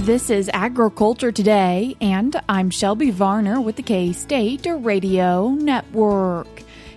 This is Agriculture Today, and I'm Shelby Varner with the K-State Radio Network.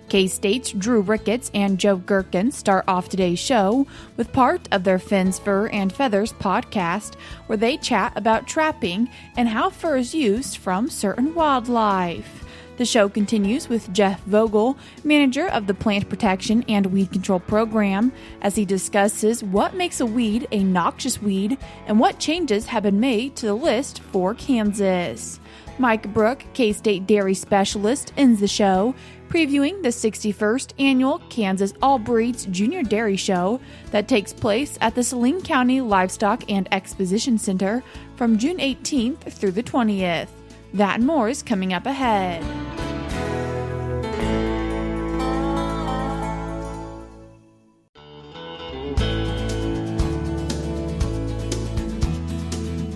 K-State's Drew Ricketts and Joe Gerken start off today's show with part of their Fins, Fur, and Feathers podcast, where they chat about trapping and how fur is used from certain wildlife. The show continues with Jeff Vogel, manager of the Plant Protection and Weed Control Program, as he discusses what makes a weed a noxious weed and what changes have been made to the list for Kansas. Mike Brouk, K-State Dairy Specialist, ends the show, previewing the 61st Annual Kansas All Breeds Junior Dairy Show that takes place at the Saline County Livestock and Exposition Center from June 18th through the 20th. That and more is coming up ahead.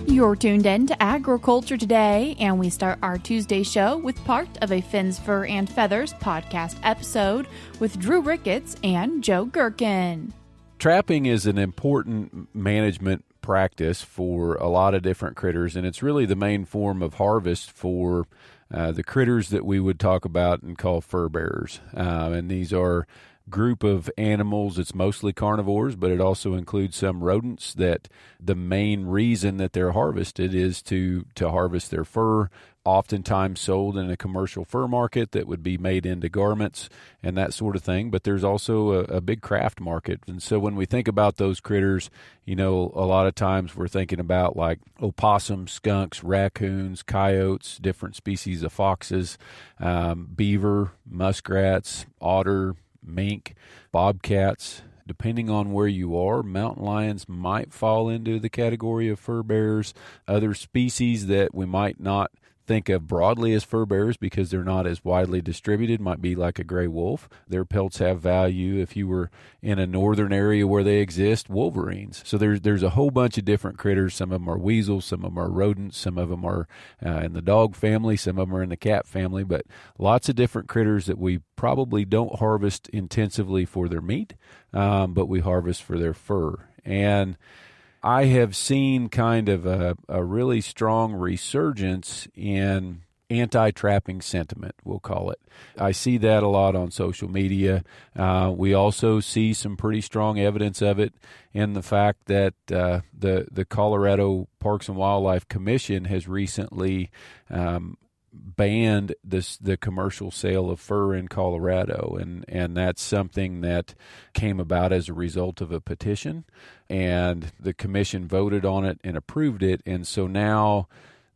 You're tuned in to Agriculture Today, and we start our Tuesday show with part of a Fins, Fur, and Feathers podcast episode with Drew Ricketts and Joe Gerken. Trapping is an important management practice for a lot of different critters, and it's really the main form of harvest for the critters that we would talk about and call fur bearers. And these are group of animals. It's mostly carnivores, but it also includes some rodents that the main reason that they're harvested is to harvest their fur, oftentimes sold in a commercial fur market that would be made into garments and that sort of thing. But there's also a big craft market. And so when we think about those critters, you know, a lot of times we're thinking about like opossums, skunks, raccoons, coyotes, different species of foxes, beaver, muskrats, otter, mink, bobcats. Depending on where you are, mountain lions might fall into the category of fur bearers. Other species that we might not think of broadly as fur bearers because they're not as widely distributed might be like a gray wolf. Their pelts have value. If you were in a northern area where they exist, wolverines. So there's a whole bunch of different critters. Some of them are weasels, some of them are rodents, some of them are in the dog family, some of them are in the cat family, but lots of different critters that we probably don't harvest intensively for their meat, but we harvest for their fur. And I have seen kind of a really strong resurgence in anti-trapping sentiment, we'll call it. I see that a lot on social media. We also see some pretty strong evidence of it in the fact that the Colorado Parks and Wildlife Commission has recently banned the commercial sale of fur in Colorado, and that's something that came about as a result of a petition, and the commission voted on it and approved it, and so now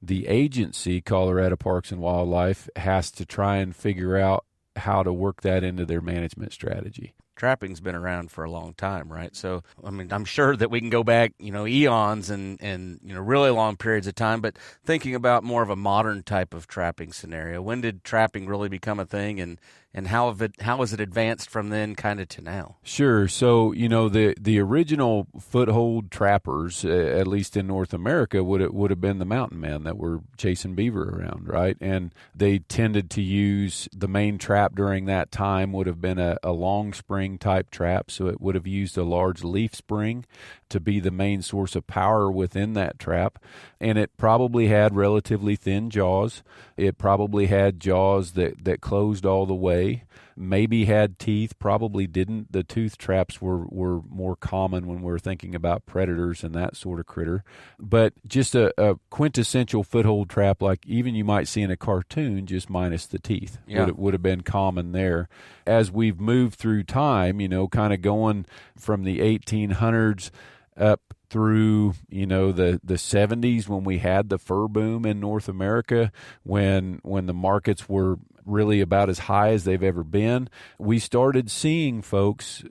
the agency, Colorado Parks and Wildlife, has to try and figure out how to work that into their management strategy. Trapping's been around for a long time, right? So, I mean, I'm sure that we can go back, eons and really long periods of time, but thinking about more of a modern type of trapping scenario, when did trapping really become a thing, and how has it advanced from then kind of to now? Sure. So, the original foothold trappers, at least in North America, would have been the mountain men that were chasing beaver around, right? And they tended to use the main trap during that time would have been a long spring type trap. So it would have used a large leaf spring to be the main source of power within that trap. And it probably had relatively thin jaws. It probably had jaws that closed all the way, maybe had teeth, probably didn't. The tooth traps were more common when we're thinking about predators and that sort of critter. But just a quintessential foothold trap like even you might see in a cartoon, just minus the teeth, would have been common there. As we've moved through time, kind of going from the 1800s up through, the 70s when we had the fur boom in North America, when the markets were really about as high as they've ever been, we started seeing folks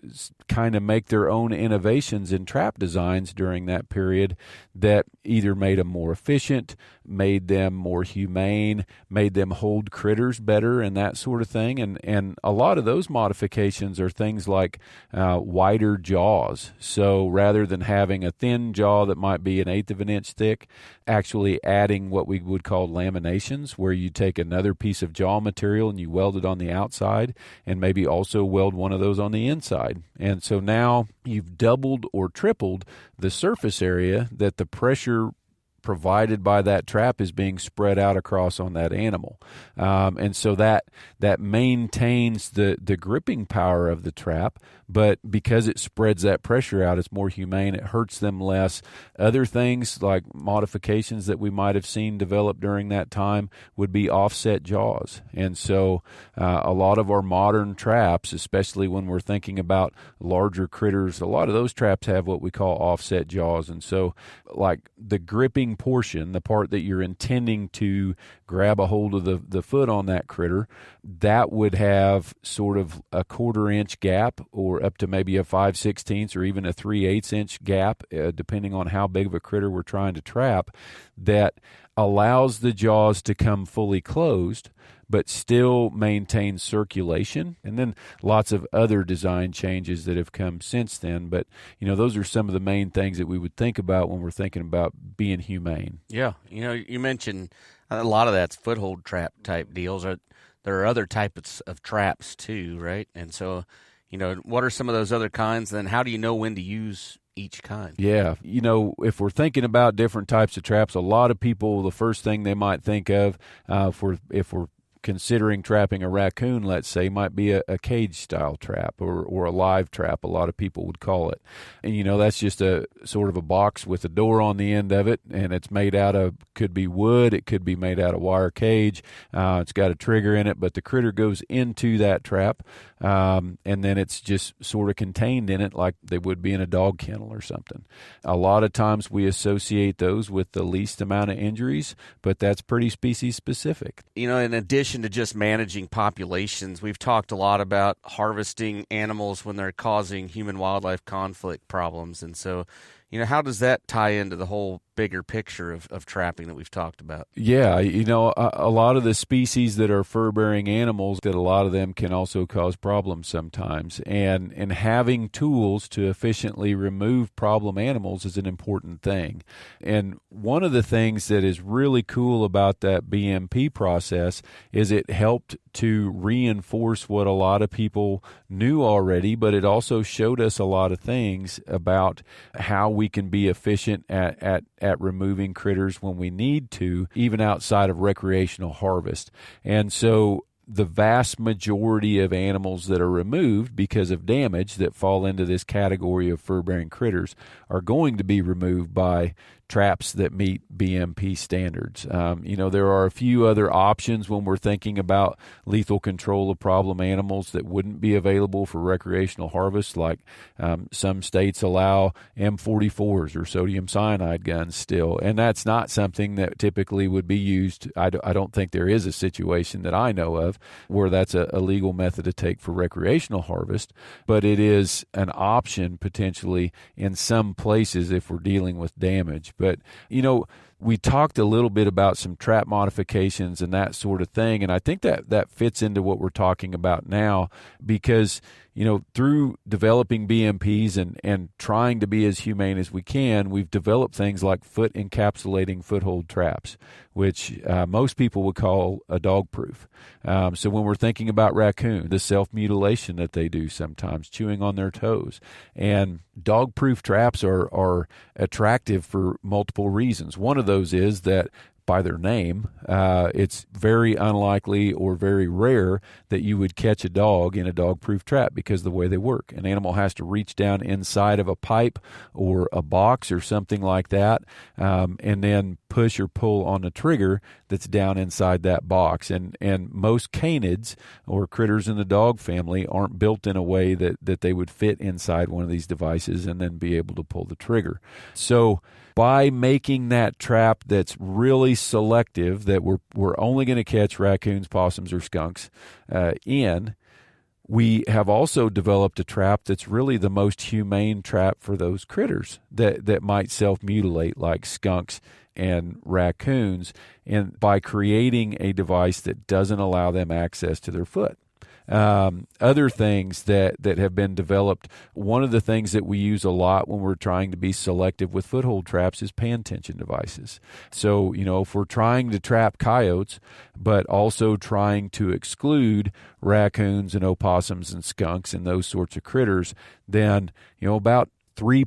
kind of make their own innovations in trap designs during that period that either made them more efficient, made them more humane, made them hold critters better and that sort of thing. And a lot of those modifications are things like wider jaws. So rather than having a thin jaw that might be 1/8 of an inch thick, actually adding what we would call laminations, where you take another piece of jaw material and you weld it on the outside and maybe also weld one of those on the inside. And so now you've doubled or tripled the surface area that the pressure provided by that trap is being spread out across on that animal. And so that maintains the gripping power of the trap, but because it spreads that pressure out, it's more humane. It hurts them less. Other things like modifications that we might have seen develop during that time would be offset jaws. And so a lot of our modern traps, especially when we're thinking about larger critters, a lot of those traps have what we call offset jaws. And so like the gripping portion, the part that you're intending to grab a hold of the foot on that critter, that would have sort of a 1/4 inch gap or up to maybe a 5/16 or even a 3/8 inch gap, depending on how big of a critter we're trying to trap, that allows the jaws to come fully closed but still maintain circulation. And then lots of other design changes that have come since then. But, those are some of the main things that we would think about when we're thinking about being humane. Yeah. You mentioned a lot of that's foothold trap type deals. There are other types of traps too, right? And so, what are some of those other kinds? Then how do you know when to use each kind? Yeah. If we're thinking about different types of traps, a lot of people, the first thing they might think of, if we're considering trapping a raccoon, let's say, might be a cage-style trap or a live trap, a lot of people would call it. And, that's just a sort of a box with a door on the end of it, and it's made out of, could be wood, it could be made out of wire cage. It's got a trigger in it, but the critter goes into that trap, and then it's just sort of contained in it like they would be in a dog kennel or something. A lot of times we associate those with the least amount of injuries, but that's pretty species-specific. In addition to just managing populations, we've talked a lot about harvesting animals when they're causing human-wildlife conflict problems. And so, how does that tie into the whole bigger picture of trapping that we've talked about? Yeah, a lot of the species that are fur-bearing animals, that a lot of them can also cause problems sometimes. And having tools to efficiently remove problem animals is an important thing. And one of the things that is really cool about that BMP process is it helped to reinforce what a lot of people knew already, but it also showed us a lot of things about how we can be efficient at removing critters when we need to, even outside of recreational harvest. And so the vast majority of animals that are removed because of damage that fall into this category of fur-bearing critters are going to be removed by traps that meet BMP standards. There are a few other options when we're thinking about lethal control of problem animals that wouldn't be available for recreational harvest, like some states allow M44s or sodium cyanide guns still, and that's not something that typically would be used. I don't think there is a situation that I know of where that's a legal method to take for recreational harvest, but it is an option potentially in some places if we're dealing with damage. But, we talked a little bit about some trap modifications and that sort of thing, and I think that fits into what we're talking about now because, through developing BMPs and trying to be as humane as we can, we've developed things like foot encapsulating foothold traps, which most people would call a dog proof. So when we're thinking about raccoon, the self-mutilation that they do sometimes, chewing on their toes, and dog proof traps are attractive for multiple reasons. One of those is that by their name, it's very unlikely or very rare that you would catch a dog in a dog-proof trap because of the way they work. An animal has to reach down inside of a pipe or a box or something like that, and then push or pull on the trigger that's down inside that box. And most canids or critters in the dog family aren't built in a way that they would fit inside one of these devices and then be able to pull the trigger. So by making that trap that's really selective, that we're only going to catch raccoons, possums, or skunks we have also developed a trap that's really the most humane trap for those critters that might self-mutilate, like skunks and raccoons, and by creating a device that doesn't allow them access to their foot. Other things that have been developed, one of the things that we use a lot when we're trying to be selective with foothold traps is pan tension devices. So, if we're trying to trap coyotes, but also trying to exclude raccoons and opossums and skunks and those sorts of critters, then, about 3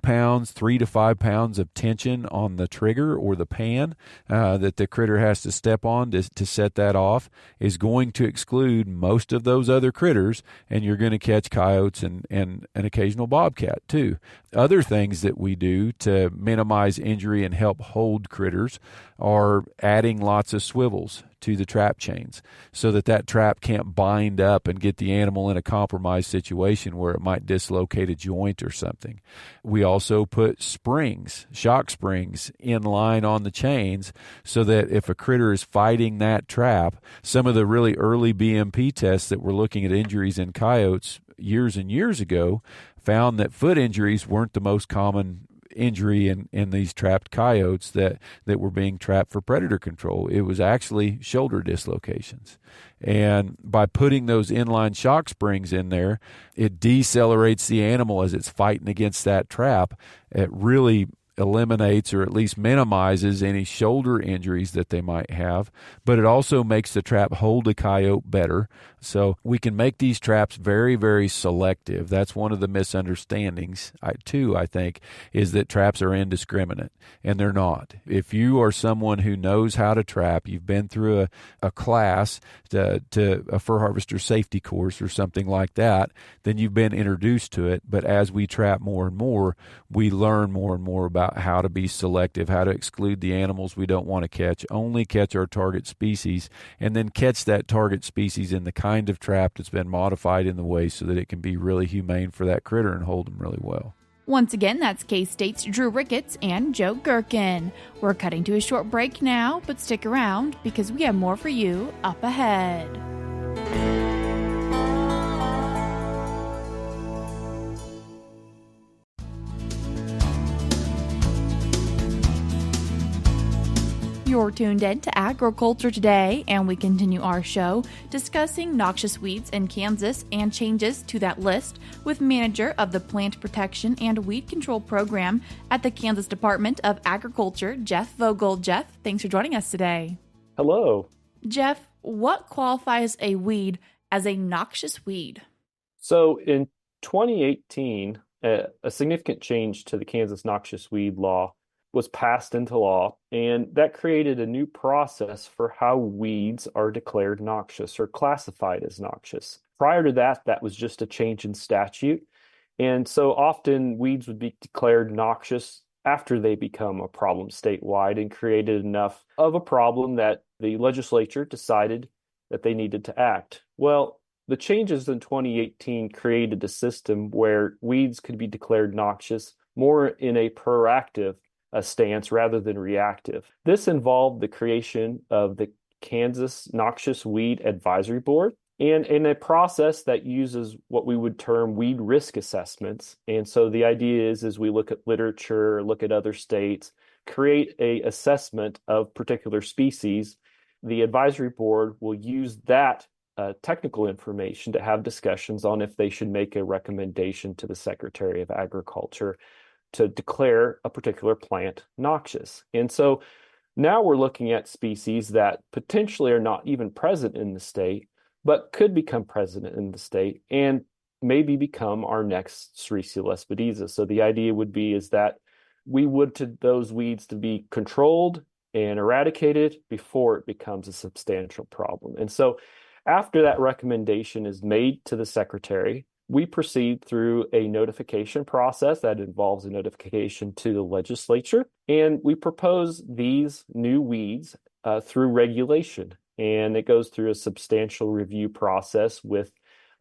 to 5 pounds of tension on the trigger or the pan that the critter has to step on to set that off is going to exclude most of those other critters, and you're going to catch coyotes and an occasional bobcat too. Other things that we do to minimize injury and help hold critters are adding lots of swivels to the trap chains so that trap can't bind up and get the animal in a compromised situation where it might dislocate a joint or something. We also put springs, shock springs, in line on the chains so that if a critter is fighting that trap, some of the really early BMP tests that were looking at injuries in coyotes years and years ago found that foot injuries weren't the most common injury in these trapped coyotes that were being trapped for predator control. It was actually shoulder dislocations. And by putting those inline shock springs in there, it decelerates the animal as it's fighting against that trap. It really eliminates or at least minimizes any shoulder injuries that they might have, but it also makes the trap hold a coyote better. So we can make these traps very, very selective. That's one of the misunderstandings, I think, is that traps are indiscriminate, and they're not. If you are someone who knows how to trap, you've been through a class to a fur harvester safety course or something like that, then you've been introduced to it. But as we trap more and more, we learn more and more about how to be selective, how to exclude the animals we don't want to catch, only catch our target species, and then catch that target species in the kind of trap that's been modified in the way so that it can be really humane for that critter and hold them really well. Once again, that's K-State's Drew Ricketts and Joe Gerken. We're cutting to a short break now, but stick around because we have more for you up ahead. You're tuned in to Agriculture Today, and we continue our show discussing noxious weeds in Kansas and changes to that list with manager of the Plant Protection and Weed Control Program at the Kansas Department of Agriculture, Jeff Vogel. Jeff, thanks for joining us today. Hello. Jeff, what qualifies a weed as a noxious weed? So in 2018, a significant change to the Kansas noxious weed law was passed into law, and that created a new process for how weeds are declared noxious or classified as noxious. Prior to that, that was just a change in statute, and so often weeds would be declared noxious after they become a problem statewide and created enough of a problem that the legislature decided that they needed to act. Well, the changes in 2018 created a system where weeds could be declared noxious more in a proactive stance rather than reactive. This involved the creation of the Kansas Noxious Weed Advisory Board and in a process that uses what we would term weed risk assessments. And so the idea is we look at literature, look at other states, create a assessment of particular species. The advisory board will use that technical information to have discussions on if they should make a recommendation to the Secretary of Agriculture to declare a particular plant noxious. And so now we're looking at species that potentially are not even present in the state, but could become present in the state and maybe become our next Sericea lespedeza. So the idea would be is that we would to those weeds to be controlled and eradicated before it becomes a substantial problem. And so after that recommendation is made to the secretary, we proceed through a notification process that involves a notification to the legislature, and we propose these new weeds through regulation. And it goes through a substantial review process with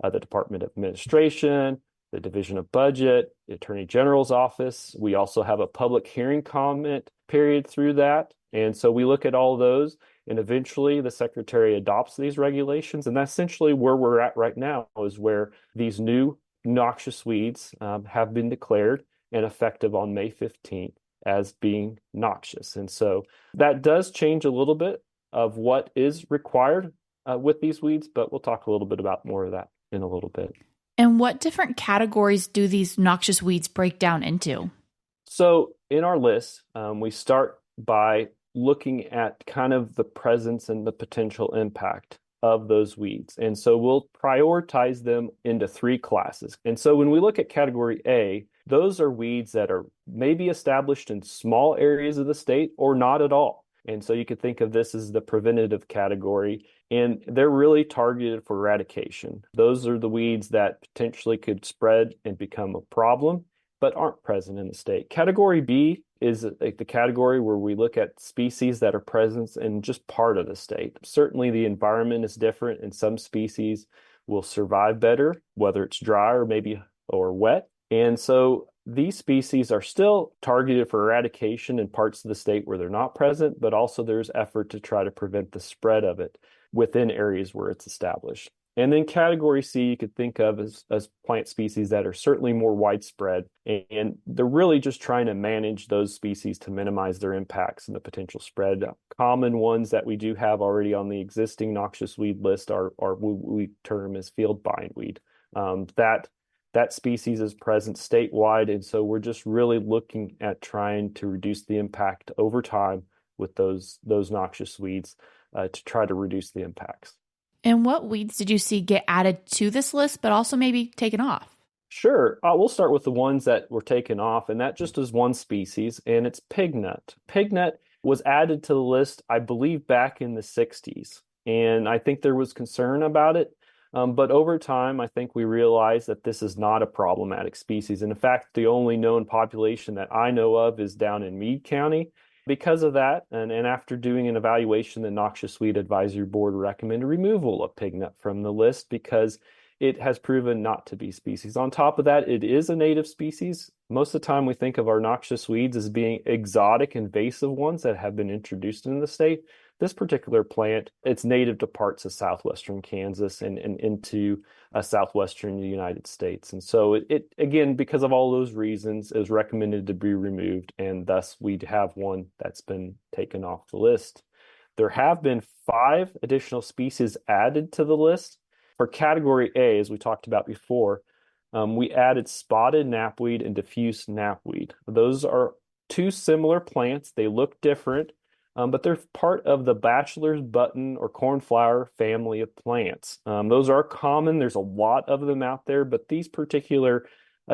the Department of Administration, the Division of Budget, the Attorney General's office. We also have a public hearing comment period through that. And so we look at all those, and eventually the secretary adopts these regulations. And that's essentially where we're at right now, is where these new noxious weeds have been declared and effective on May 15th as being noxious. And so that does change a little bit of what is required with these weeds, but we'll talk a little bit about more of that in a little bit. And what different categories do these noxious weeds break down into? So in our list, we start by looking at kind of the presence and the potential impact of those weeds. And so we'll prioritize them into three classes. And so when we look at category A, those are weeds that are maybe established in small areas of the state or not at all. And so you could think of this as the preventative category, and they're really targeted for eradication. Those are the weeds that potentially could spread and become a problem, but aren't present in the state. Category B is like the category where we look at species that are present in just part of the state. Certainly the environment is different, and some species will survive better, whether it's dry or wet. And so these species are still targeted for eradication in parts of the state where they're not present, but also there's effort to try to prevent the spread of it within areas where it's established. And then category C, you could think of as plant species that are certainly more widespread, and they're really just trying to manage those species to minimize their impacts and the potential spread. Common ones that we do have already on the existing noxious weed list are what we term as field bindweed. That species is present statewide, and so we're just really looking at trying to reduce the impact over time with those noxious weeds to try to reduce the impacts. And what weeds did you see get added to this list, but also maybe taken off? Sure. We'll start with the ones that were taken off, and that just is one species, and it's pignut. Pignut was added to the list, I believe, back in the 60s, and I think there was concern about it. But over time, I think we realized that this is not a problematic species. And in fact, the only known population that I know of is down in Meade County. Because of that, and after doing an evaluation, the Noxious Weed Advisory Board recommended removal of pignut from the list because it has proven not to be species. On top of that, it is a native species. Most of the time, we think of our noxious weeds as being exotic invasive ones that have been introduced in the state. This particular plant, it's native to parts of southwestern Kansas and into southwestern United States. And so it again, because of all those reasons, is recommended to be removed, and thus we'd have one that's been taken off the list. There have been 5 additional species added to the list. For category A, as we talked about before, we added spotted knapweed and diffuse knapweed. Those are 2 similar plants. They look different, but they're part of the bachelor's button or cornflower family of plants. Those are common. There's a lot of them out there, but these particular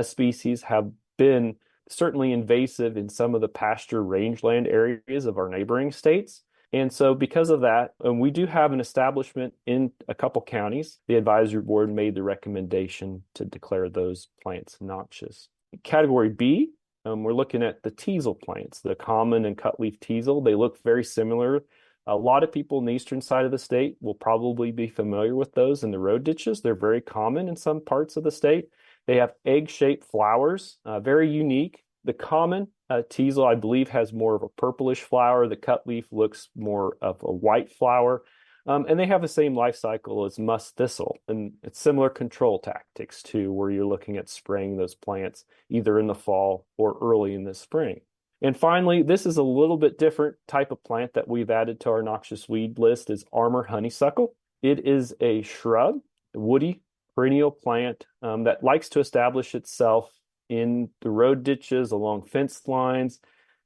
species have been certainly invasive in some of the pasture rangeland areas of our neighboring states. And so because of that, we do have an establishment in a couple counties. The advisory board made the recommendation to declare those plants noxious. Category B, we're looking at the teasel plants, the common and cutleaf teasel. They look very similar. A lot of people in the eastern side of the state will probably be familiar with those in the road ditches. They're very common in some parts of the state. They have egg-shaped flowers, very unique. The common teasel, I believe, has more of a purplish flower. The cutleaf looks more of a white flower. And they have the same life cycle as musk thistle. And it's similar control tactics too, where you're looking at spraying those plants either in the fall or early in the spring. And finally, this is a little bit different type of plant that we've added to our noxious weed list is armor honeysuckle. It is a shrub, a woody perennial plant that likes to establish itself in the road ditches, along fence lines,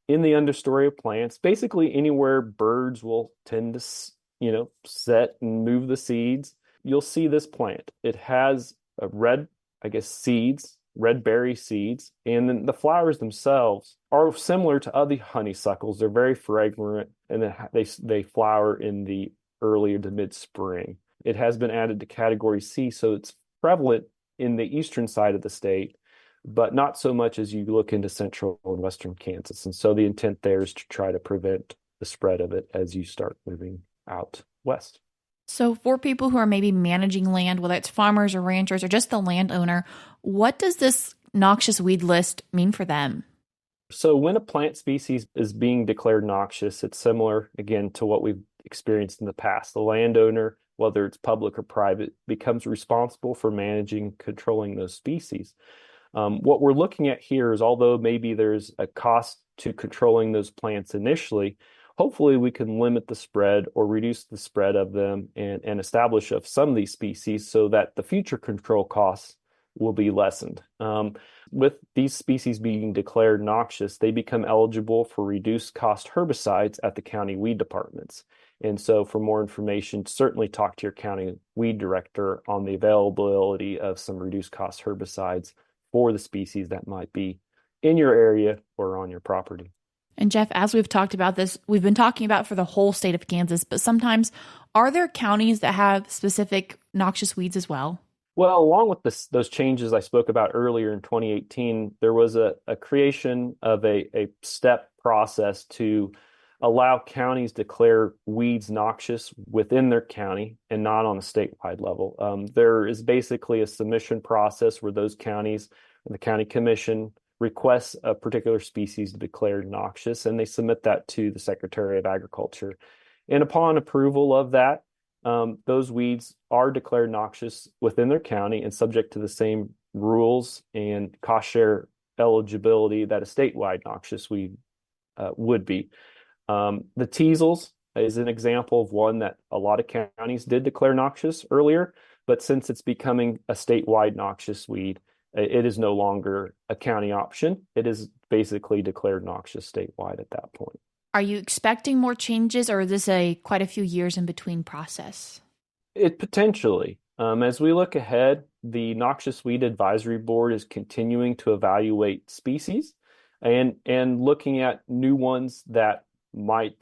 in the understory of plants, basically anywhere birds will tend to, set and move the seeds. You'll see this plant. It has a red, seeds, red berry seeds, and then the flowers themselves are similar to other honeysuckles. They're very fragrant, and they flower in the early to mid-spring. It has been added to category C, so it's prevalent in the eastern side of the state, but not so much as you look into central and western Kansas. And so the intent there is to try to prevent the spread of it as you start moving out west. So for people who are maybe managing land, whether it's farmers or ranchers or just the landowner, what does this noxious weed list mean for them? So when a plant species is being declared noxious, it's similar, again, to what we've experienced in the past. The landowner, whether it's public or private, becomes responsible for managing and controlling those species. What we're looking at here is, although maybe there's a cost to controlling those plants initially, hopefully we can limit the spread or reduce the spread of them and establish of some of these species so that the future control costs will be lessened. With these species being declared noxious, they become eligible for reduced cost herbicides at the county weed departments. And so for more information, certainly talk to your county weed director on the availability of some reduced cost herbicides for the species that might be in your area or on your property. And Jeff, as we've talked about this, we've been talking about for the whole state of Kansas, but sometimes are there counties that have specific noxious weeds as well? Well, along with those changes I spoke about earlier in 2018, there was a creation of a step process to allow counties to declare weeds noxious within their county and not on a statewide level. There is basically a submission process where those counties and the county commission requests a particular species to be declared noxious, and they submit that to the Secretary of Agriculture. And upon approval of that, those weeds are declared noxious within their county and subject to the same rules and cost share eligibility that a statewide noxious weed would be. The teasels is an example of one that a lot of counties did declare noxious earlier, but since it's becoming a statewide noxious weed, it is no longer a county option. It is basically declared noxious statewide at that point. Are you expecting more changes, or is this quite a few years in between process? It potentially. As we look ahead, the Noxious Weed Advisory Board is continuing to evaluate species and looking at new ones that might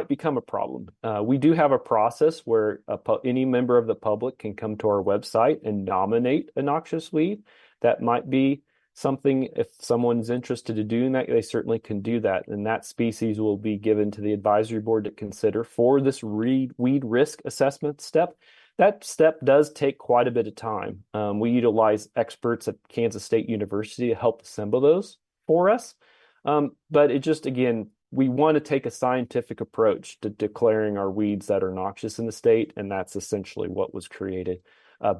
become a problem. We do have a process where any member of the public can come to our website and nominate a noxious weed. That might be something, if someone's interested in doing that, they certainly can do that. And that species will be given to the advisory board to consider for this weed risk assessment step. That step does take quite a bit of time. We utilize experts at Kansas State University to help assemble those for us. But it just, again, we want to take a scientific approach to declaring our weeds that are noxious in the state, and that's essentially what was created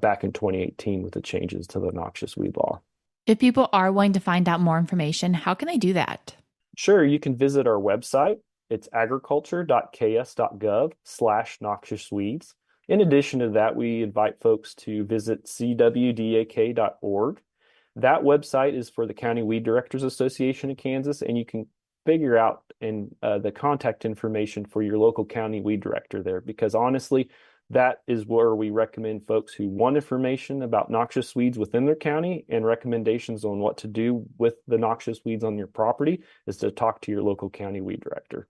back in 2018 with the changes to the noxious weed law. If people are wanting to find out more information, how can they do that? Sure, you can visit our website. It's agriculture.ks.gov/noxiousweeds. In addition to that, we invite folks to visit cwdak.org. That website is for the County Weed Directors Association of Kansas, and you can figure out the contact information for your local county weed director there, because honestly, that is where we recommend folks who want information about noxious weeds within their county and recommendations on what to do with the noxious weeds on your property is to talk to your local county weed director.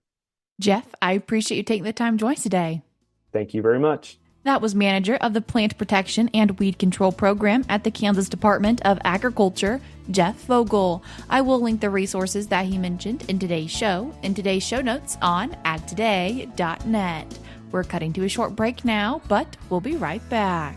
Jeff, I appreciate you taking the time to join us today. Thank you very much. That was manager of the Plant Protection and Weed Control Program at the Kansas Department of Agriculture, Jeff Vogel. I will link the resources that he mentioned in today's show notes on agtoday.net. We're cutting to a short break now, but we'll be right back.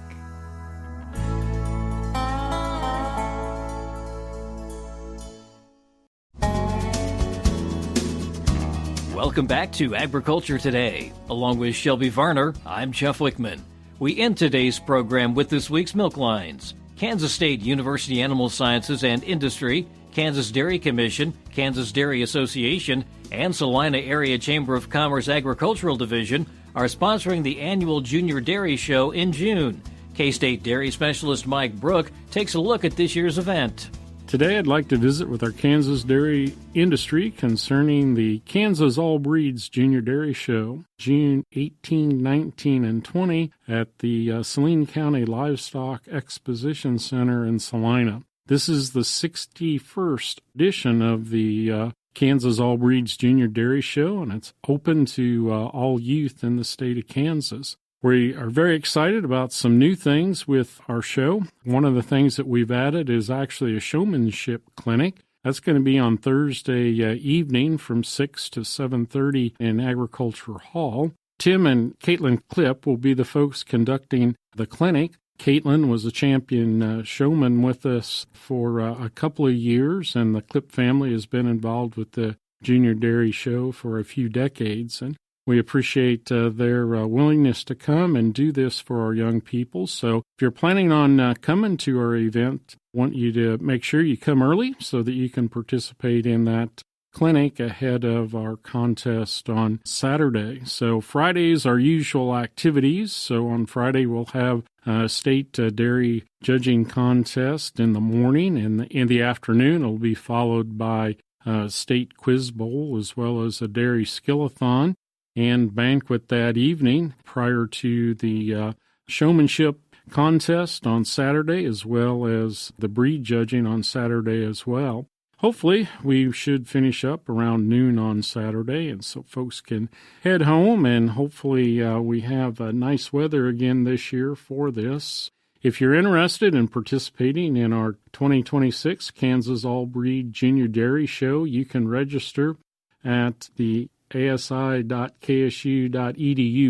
Welcome back to Agriculture Today. Along with Shelby Varner, I'm Jeff Wickman. We end today's program with this week's milk lines. Kansas State University Animal Sciences and Industry, Kansas Dairy Commission, Kansas Dairy Association, and Salina Area Chamber of Commerce Agricultural Division are sponsoring the annual Junior Dairy Show in June. K-State Dairy Specialist Mike Brouk takes a look at this year's event. Today I'd like to visit with our Kansas dairy industry concerning the Kansas All Breeds Junior Dairy Show, June 18, 19, and 20 at the Saline County Livestock Exposition Center in Salina. This is the 61st edition of the Kansas All Breeds Junior Dairy Show, and it's open to all youth in the state of Kansas. We are very excited about some new things with our show. One of the things that we've added is actually a showmanship clinic. That's going to be on Thursday evening from 6 to 7:30 in Agriculture Hall. Tim and Caitlin Klipp will be the folks conducting the clinic. Caitlin was a champion showman with us for a couple of years, and the Klipp family has been involved with the Junior Dairy Show for a few decades, and we appreciate their willingness to come and do this for our young people. So if you're planning on coming to our event, I want you to make sure you come early so that you can participate in that clinic ahead of our contest on Saturday. So Friday's our usual activities. So on Friday we'll have a state dairy judging contest in the morning, and in the afternoon it'll be followed by a state quiz bowl as well as a dairy skill-a-thon and banquet that evening prior to the showmanship contest on Saturday, as well as the breed judging on Saturday as well. Hopefully, we should finish up around noon on Saturday, and so folks can head home, and hopefully we have nice weather again this year for this. If you're interested in participating in our 2026 Kansas All Breed Junior Dairy Show, you can register at the asi.ksu.edu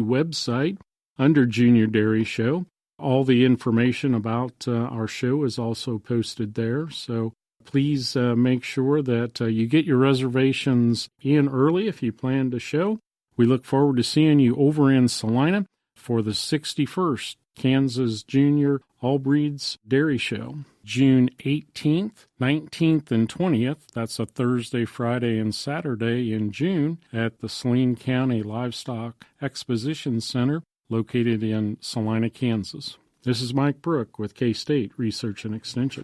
website under Junior Dairy Show. All the information about our show is also posted there, so please make sure that you get your reservations in early if you plan to show. We look forward to seeing you over in Saline for the 61st Kansas Junior All Breeds Dairy Show, June 18th, 19th, and 20th. That's a Thursday, Friday, and Saturday in June at the Saline County Livestock Exposition Center located in Salina, Kansas. This is Mike Brouk with K-State Research and Extension.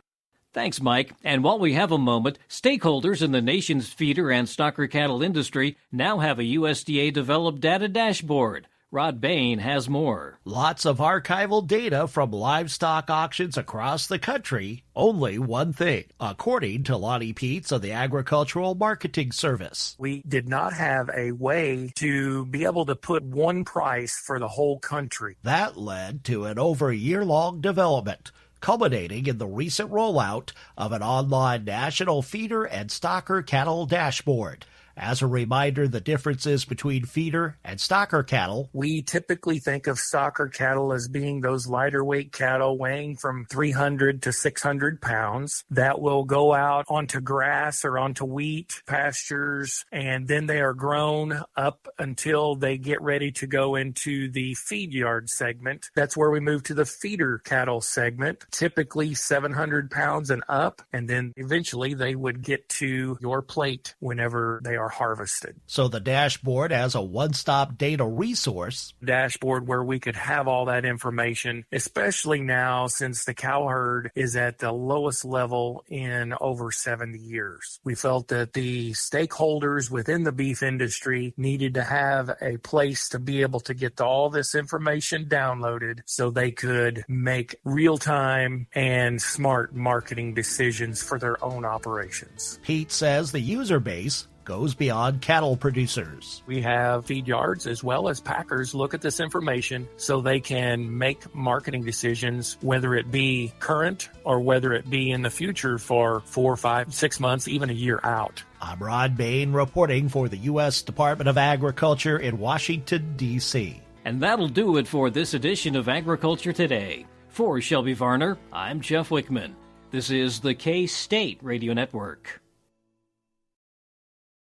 Thanks, Mike. And while we have a moment, stakeholders in the nation's feeder and stocker cattle industry now have a USDA-developed data dashboard. Rod Bain has more. Lots of archival data from livestock auctions across the country. Only one thing, according to Lonnie Peets of the Agricultural Marketing Service. We did not have a way to be able to put one price for the whole country. That led to an over year-long development, culminating in the recent rollout of an online national feeder and stocker cattle dashboard. As a reminder, the differences between feeder and stocker cattle. We typically think of stocker cattle as being those lighter weight cattle weighing from 300 to 600 pounds that will go out onto grass or onto wheat pastures, and then they are grown up until they get ready to go into the feed yard segment. That's where we move to the feeder cattle segment, typically 700 pounds and up, and then eventually they would get to your plate whenever they are harvested. So the dashboard as a one-stop data resource. Dashboard where we could have all that information, especially now since the cow herd is at the lowest level in over 70 years. We felt that the stakeholders within the beef industry needed to have a place to be able to get all this information downloaded so they could make real-time and smart marketing decisions for their own operations. Pete says the user base goes beyond cattle producers. We have feed yards as well as packers look at this information so they can make marketing decisions, whether it be current or whether it be in the future for 4, 5, 6 months, even a year out. I'm Rod Bain reporting for the U.S. Department of Agriculture in Washington, D.C. And that'll do it for this edition of Agriculture Today. For Shelby Varner, I'm Jeff Wickman. This is the K-State Radio Network.